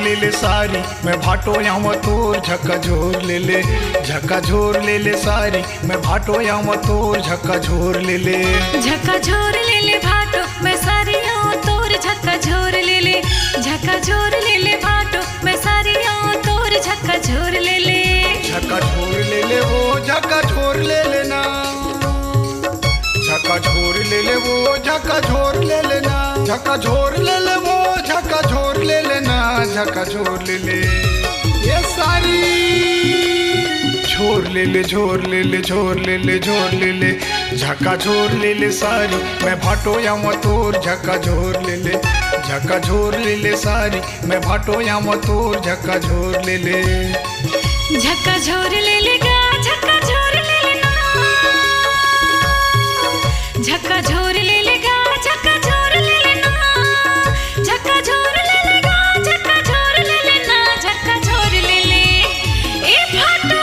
ले ले सारी मैं भाटो याम तोर झक्का झोर ले ले झक्का झोर ले ले सारी मैं भाटो याम तोर झक्का झोर ले ले झक्का झोर ले ले भाटो मैं सारी आऊं तोर झक्का झोर ले ले झक्का झोर ले ले भाटो मैं सारी आऊं तोर झक्का झोर ले ले झक्का झोर ले ले वो झक्का झोर ले लेना झक्का झोर ले ले वो झक्का झोर ले लेना झक्का झोर ले ले वो झक्का झोर ले लेना झक्का झोर ले ले ये सारी झोर ले ले झोर ले ले झोर ले ले झोर ले ले झक्का झोर ले ले सारी मैं भाटो याम तोर झक्का झोर ले ले झक्का झोर ले ले सारी मैं भाटो याम तोर झक्का झोर ले ले झक्का झोर ले लेगा झक्का झोर ले लेना झक्का झोर ले लेगा झक्का झोर ले लेना झक्का झोर ले लेगा झक्का झोर ले लेना झक्का झोर ले ले ए भाटो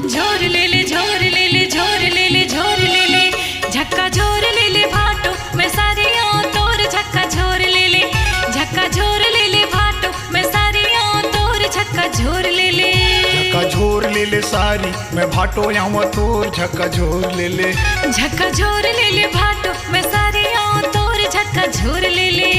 झोर ले ले झोर ले ले झोर ले ले झोर ले ले झक्का झोर ले ले भाटो मैं सारी आऊं तोर झक्का झोर ले ले झक्का झोर ले ले भाटो मैं सारी आऊं तोर झक्का झोर ले ले झक्का झोर ले ले सारी मैं भाटो याम तोर झक्का झोर ले ले झक्का झोर ले ले भाटो मैं सारी आऊं तोर झक्का झोर ले ले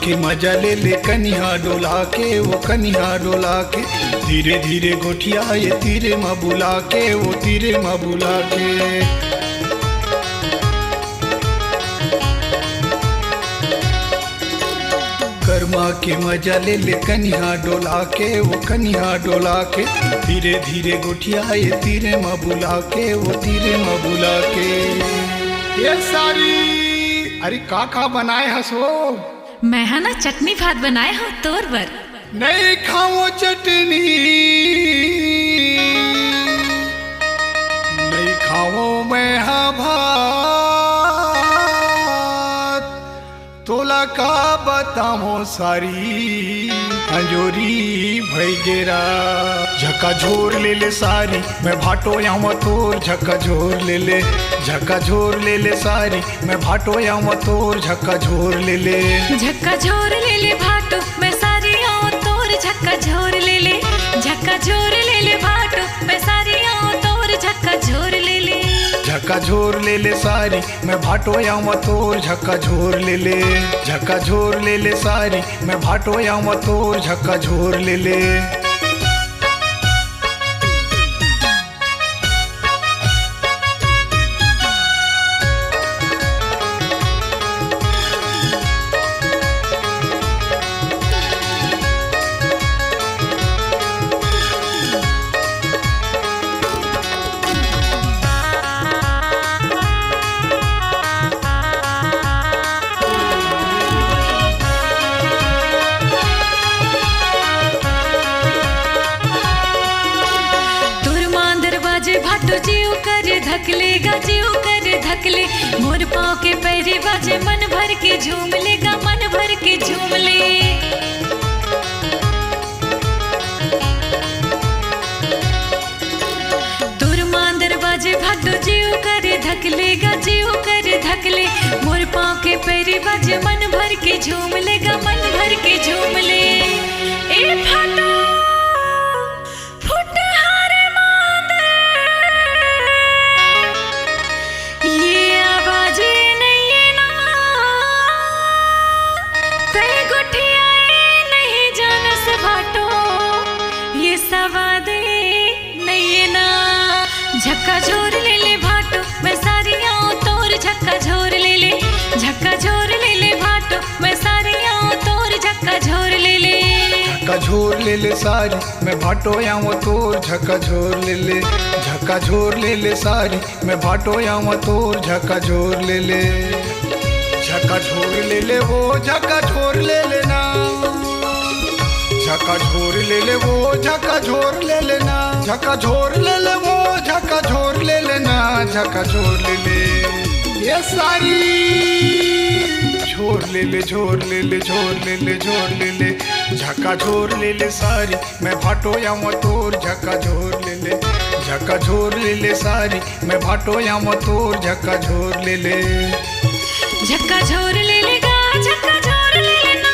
के मजा ले ले कनिहा डोला के वो कनिहा डोला के धीरे धीरे गोठिया ये तीरे माँ बुला के वो तीरे माँ बुला के कर्मा के मजा ले ले कनिहा डोला के वो कनिहा डोला के धीरे धीरे गोठिया ये तीरे माँ बुला के वो तीरे माँ बुला के ये सारी अरे का बनाए हसो मैं है ना चटनी भात बनाए हो तोर बर नहीं खाओ चटनी नहीं खाओ मैं हाँ भात तोला का बताओ सारी अंजोरी भई गेरा झक्का झोर ले ले सारी मैं भाटो याम तोर झक्का झोर ले ले झक्का झोर ले ले सारी मैं भाटो याम तोर झक्का झोर ले ले झक्का झोर ले ले भाटो मैं सारी आऊं तोर झक्का झोर ले ले झक्का झोर ले ले भाटो मैं सारी आऊं तोर झक्का झोर ले ले झक्का झोर ले ले सारी मैं भाटो याम तोर झक्का झोर ले ले झक्का झोर ले ले सारी मैं भाटो याम तोर झक्का झोर ले ले भाटो जीव कर धकलेगा जीव कर धकले मोर पाँव के पैरी बाजे मन भर के झूम लेगा मन भर के झूम ले तुर मांदर बाजे भाटो जीव कर धकलेगा जीव कर धकले मोर पाँव के पैरी बाजे मन भर के झूम लेगा मन भर के झूम ले ए भाटो झक्का झोर ले ले भाटो मैं सारी आऊं तोर झक्का झोर ले ले झक्का झोर ले ले भाटो मैं सारी आऊं तोर झक्का झोर ले ले झक्का झोर ले ले सारी मैं भाटो आऊं तोर झक्का झोर ले ले झक्का झोर ले ले सारी मैं भाटो आऊं तोर झक्का झोर ले ले झका झोर ले ले वो झका झोर ले लेना झका झोर ले ले वो झका झोर ले लेना झका झोर ले ले वो झका झोर ले लेना झका झोर ले ले ये सारी झोर ले ले झोर ले ले झोर ले ले झोर ले ले झका झोर ले ले सारी मैं भाटो या तोर झका झोर ले ले झका झोर ले ले सारी मैं भाटो या तोर झका झोर ले ले झक्का झोर ले ले गा झक्का झोर ले लेना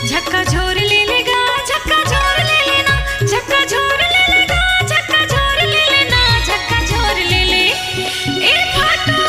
झक्का झोर ले ले गा झक्का झोर ले लेना झक्का झोर ले ले गा झक्का झोर ले लेना झक्का झोर ले ले ए फाटो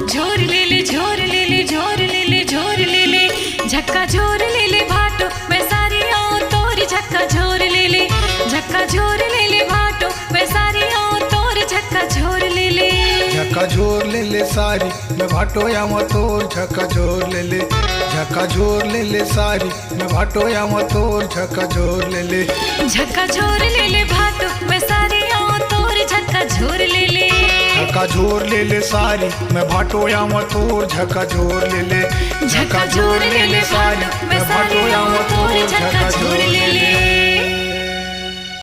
झोर ले ले झोर ले ले झोर ले ले झोर ले ले झक्का झोर ले ले भाटो मैं सारी आऊं तोर झक्का झोर ले ले झक्का झोर ले ले भाटो मैं सारी आऊं तोर झक्का झोर ले ले झका झोर ले ले सारी मैं भाटो या तोर झका झोर ले ले झका झोर ले ले सारी मैं भाटो या तोर झका झोर ले ले झक्का झोर ले ले भाटो मैं सारी आऊं तोर झक्का झोर ले ले झका झोर ले ले सारी मैं भाटो या तोर झका झोर ले ले झक्का झोर ले ले सारी मैं सारी आऊं तोर झक्का झोर ले ले